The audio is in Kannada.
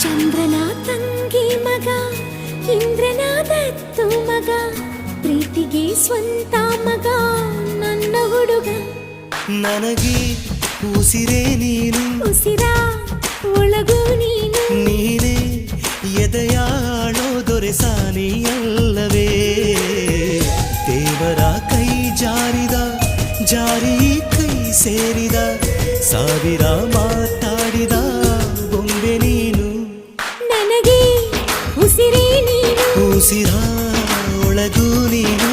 ಚಂದ್ರನ ತಂಗಿ ಮಗ ಇಂದ್ರನ ದತ್ತು ಮಗ ಪ್ರೀತಿಗೆ ಸ್ವಂತ ಮಗ ನನ್ನ ಹುಡುಗ ನನಗೆ ಉಸಿರೇ ನೀನು ಉಸಿರ ಒಳಗೂ ನೀನು ನೀನೇ ಎದೆಯಾಳೋ ದೊರೆಸಾನಿಯಲ್ಲವೇ ದೇವರ ಕೈ ಜಾರಿದ ಜಾರಿ ಕೈ ಸೇರಿದ ಸಾವಿರ ಮಾತಾಡಿದ ಬೊಂಬೆ ನೀನು ನನಗೆ ಉಸಿರೇ ನೀನು ಉಸಿರ ಒಳಗೂ ನೀನು